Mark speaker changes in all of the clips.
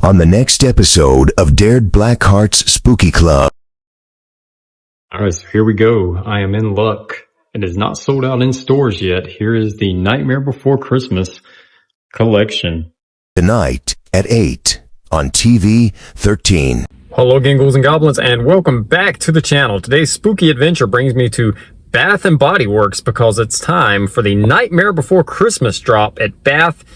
Speaker 1: on the next episode of Dared BlackHearts Spooky Club.
Speaker 2: Alright, so here we go. I am in luck. It is not sold out in stores yet. Here is the Nightmare Before Christmas collection.
Speaker 1: Tonight at 8 on TV 13.
Speaker 2: Hello, Gingles and Goblins, and welcome back to the channel. Today's spooky adventure brings me to Bath & Body Works because it's time for the Nightmare Before Christmas drop at Bath &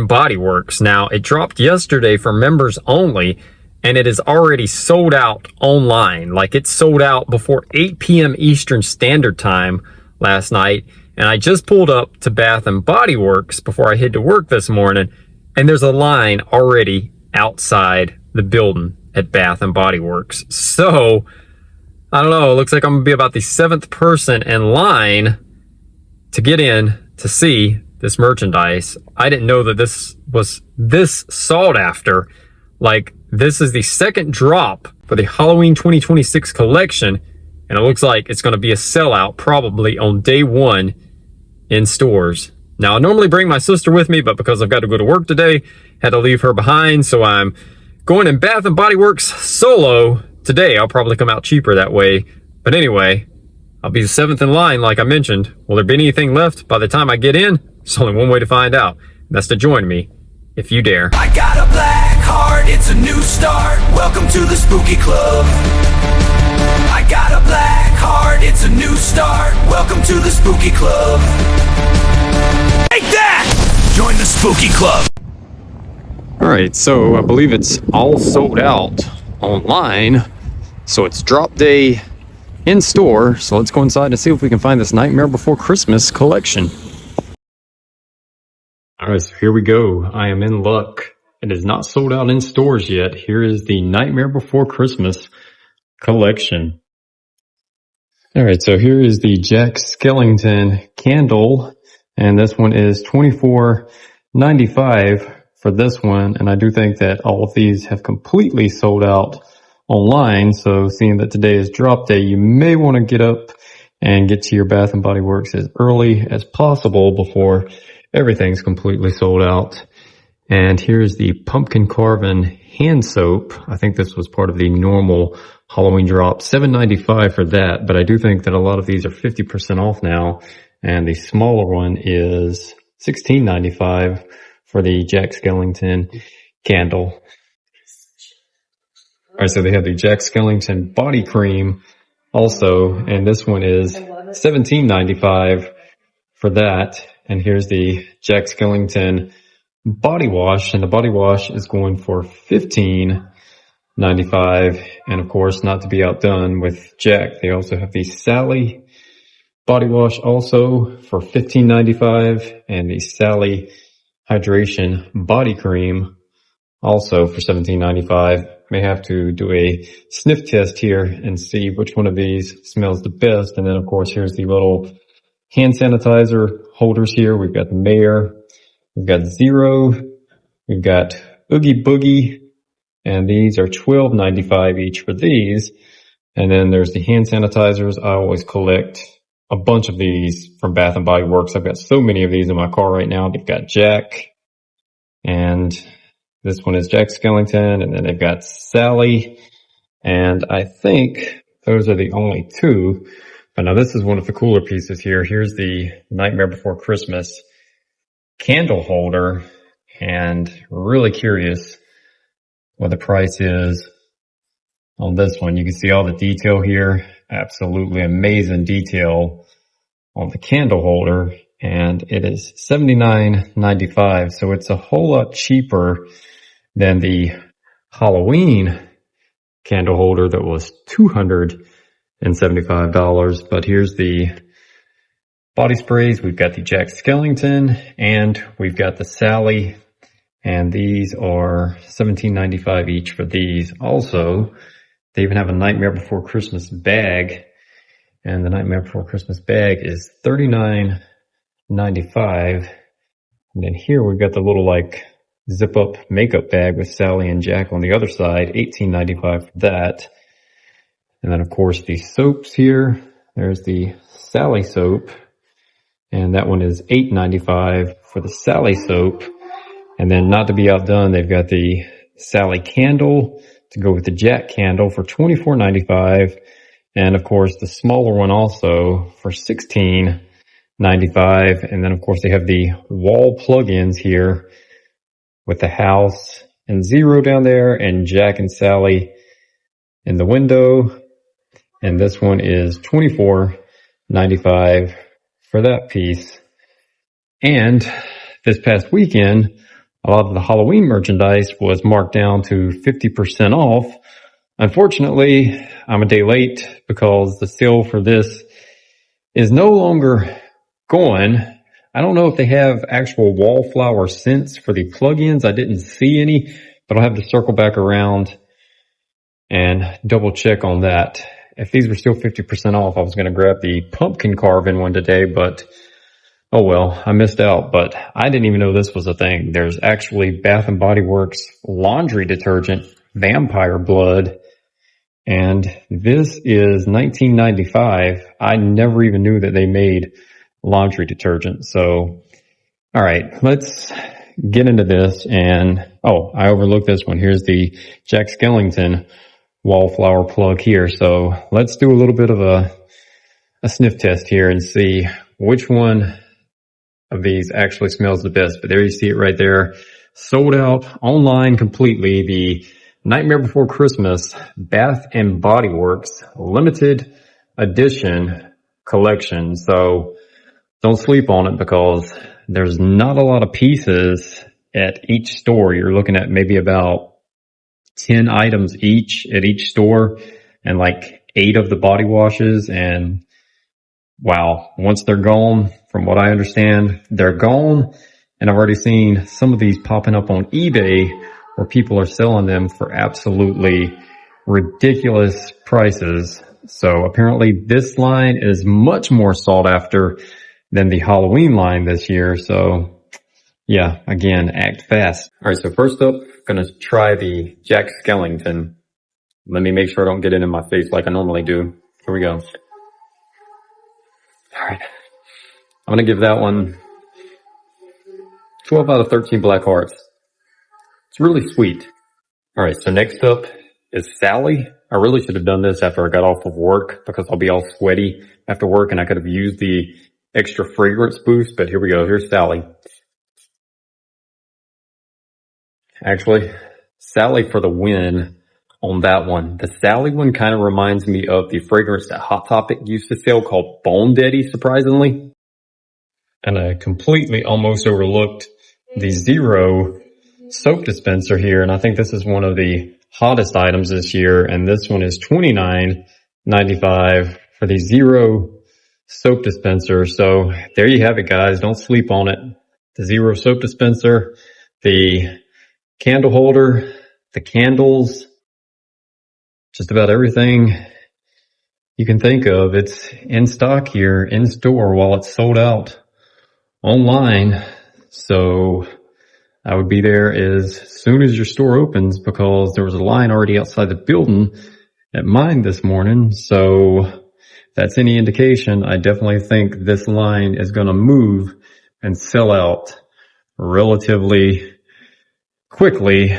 Speaker 2: Body Works. Now, it dropped yesterday for members only, and it is already sold out online. Like, it sold out before 8 p.m. Eastern Standard Time last night, and I just pulled up to Bath & Body Works before I head to work this morning, and there's a line already outside the building at Bath & Body Works. So, I don't know, it looks like I'm going to be about the 7th person in line to get in to see this merchandise. I didn't know that this was this sought after. Like, this is the second drop for the Halloween 2026 collection, and it looks like it's going to be a sellout probably on day one in stores. Now, I normally bring my sister with me, but because I've got to go to work today, had to leave her behind, so I'm going in Bath & Body Works solo today. I'll probably come out cheaper that way. But anyway, I'll be the 7th in line, like I mentioned. Will there be anything left by the time I get in? There's only one way to find out. That's to join me, if you dare.
Speaker 3: I got a black heart, it's a new start. Welcome to the spooky club. I got a black heart, it's a new start. Welcome to the spooky club. Take that! Join the spooky club.
Speaker 2: Alright, so I believe it's all sold out online. So it's drop day in store. So let's go inside and see if we can find this Nightmare Before Christmas collection. Alright, so here we go. I am in luck. It is not sold out in stores yet. Here is the Nightmare Before Christmas collection. Alright, so here is the Jack Skellington candle. And this one is $24.95 for this one. And I do think that all of these have completely sold out online. So seeing that today is drop day, you may want to get up and get to your Bath & Body Works as early as possible before everything's completely sold out. And here's the pumpkin carving hand soap. I think this was part of the normal Halloween drop. $7.95 for that, but I do think that a lot of these are 50% off now. And the smaller one is $16.95 for the Jack Skellington candle. Alright, so they have the Jack Skellington body cream also, and this one is $17.95 for that. And here's the Jack Skellington body wash, and the body wash is going for $15.95. And of course, not to be outdone with Jack, they also have the Sally body wash also for $15.95, and the Sally hydration body cream also for $17.95. May have to do a sniff test here and see which one of these smells the best. And then of course, here's the little hand sanitizer holders here. We've got the Mayor, we've got Zero, we've got Oogie Boogie, and these are $12.95 each for these. And then there's the hand sanitizers. I always collect a bunch of these from Bath & Body Works. I've got so many of these in my car right now. They've got Jack, and this one is Jack Skellington, and then they've got Sally, and I think those are the only two. But now this is one of the cooler pieces here. Here's the Nightmare Before Christmas candle holder, and really curious what the price is on this one. You can see all the detail here. Absolutely amazing detail on the candle holder, and it is $79.95. So it's a whole lot cheaper than the Halloween candle holder that was $275. But here's the body sprays. We've got the Jack Skellington, and we've got the Sally, and these are $17.95 each for these. Also, they even have a Nightmare Before Christmas bag, and the Nightmare Before Christmas bag is $39.95. And then here we've got the little like zip up makeup bag with Sally and Jack on the other side, $18.95 for that. And then of course the soaps here. There's the Sally soap, and that one is $8.95 for the Sally soap. And then not to be outdone, they've got the Sally candle to go with the Jack candle for $24.95. And of course, the smaller one also for $16.95. And then of course, they have the wall plugins here with the house and Zero down there and Jack and Sally in the window. And this one is $24.95 for that piece. And this past weekend, a lot of the Halloween merchandise was marked down to 50% off. Unfortunately, I'm a day late because the sale for this is no longer going. I don't know if they have actual wallflower scents for the plugins. I didn't see any, but I'll have to circle back around and double check on that. If these were still 50% off, I was going to grab the pumpkin carving one today, but oh well, I missed out. But I didn't even know this was a thing. There's actually Bath and Body Works laundry detergent, Vampire Blood, and this is $19.95. I never even knew that they made laundry detergent. So, all right, let's get into this. And oh, I overlooked this one. Here's the Jack Skellington wallflower plug here. So let's do a little bit of a sniff test here and see which one of these actually smells the best. But there you see it right there. Sold out online completely. The Nightmare Before Christmas Bath and Body Works limited edition collection. So don't sleep on it because there's not a lot of pieces at each store. You're looking at maybe about 10 items each at each store and like 8 of the body washes. And wow, once they're gone, from what I understand, they're gone. And I've already seen some of these popping up on eBay where people are selling them for absolutely ridiculous prices. So apparently this line is much more sought after than the Halloween line this year. So yeah, again, act fast. All right, so first up, gonna try the Jack Skellington. Let me make sure I don't get it in my face like I normally do. Here we go. All right, I'm gonna give that one 12 out of 13 black hearts. It's really sweet. All right, so next up is Sally. I really should have done this after I got off of work because I'll be all sweaty after work and I could have used the extra fragrance boost, but here we go. Here's Sally. Actually, Sally for the win on that one. The Sally one kind of reminds me of the fragrance that Hot Topic used to sell called Bone Daddy, surprisingly. And I completely almost overlooked the Zero soap dispenser here. And I think this is one of the hottest items this year. And this one is $29.95 for the Zero soap dispenser. So there you have it, guys. Don't sleep on it. The Zero soap dispenser, the candle holder, the candles, just about everything you can think of. It's in stock here in store while it's sold out online. So I would be there as soon as your store opens because there was a line already outside the building at mine this morning. So if that's any indication, I definitely think this line is going to move and sell out relatively quickly.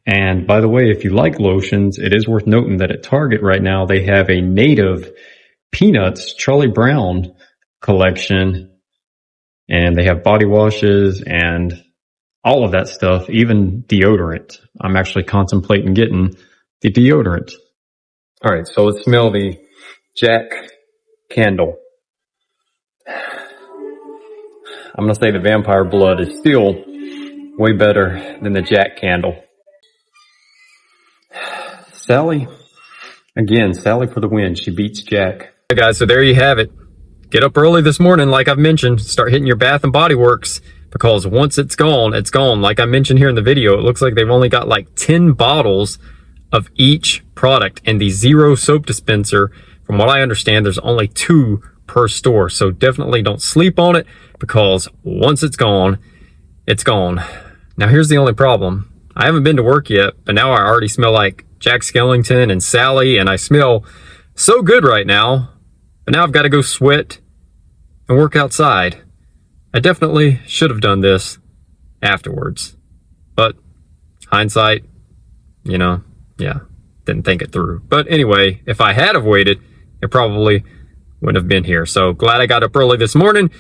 Speaker 2: And by the way, if you like lotions, it is worth noting that at Target right now, they have a native Peanuts Charlie Brown collection, and they have body washes and all of that stuff, even deodorant. I'm actually contemplating getting the deodorant. All right, so let's smell the Jack candle. I'm going to say the Vampire Blood is still way better than the Jack candle. Sally, again, Sally for the win. She beats Jack. Hey guys, so there you have it. Get up early this morning, like I've mentioned. Start hitting your Bath and Body Works because once it's gone, it's gone. Like I mentioned here in the video, it looks like they've only got like 10 bottles of each product. And the Zero soap dispenser, from what I understand, there's only 2 per store. So definitely don't sleep on it because once it's gone, it's gone. Now here's the only problem. I haven't been to work yet, but now I already smell like Jack Skellington and Sally, and I smell so good right now. But now I've got to go sweat and work outside. I definitely should have done this afterwards. But hindsight, you know, yeah, didn't think it through. But anyway, if I had have waited, it probably wouldn't have been here. So glad I got up early this morning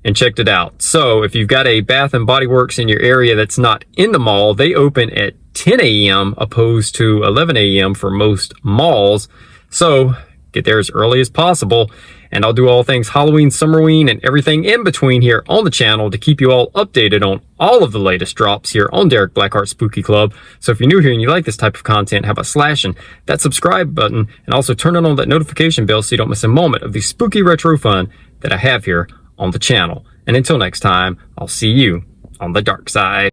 Speaker 2: and checked it out. So if you've got a Bath and Body Works in your area that's not in the mall, they open at 10 a.m. opposed to 11 a.m. for most malls. So get there as early as possible. And I'll do all things Halloween, Summerween, and everything in between here on the channel to keep you all updated on all of the latest drops here on Derek BlackHearts Spooky Club. So if you're new here and you like this type of content, how about slashing that subscribe button and also turning on that notification bell so you don't miss a moment of the spooky retro fun that I have here on the channel. And until next time, I'll see you on the dark side.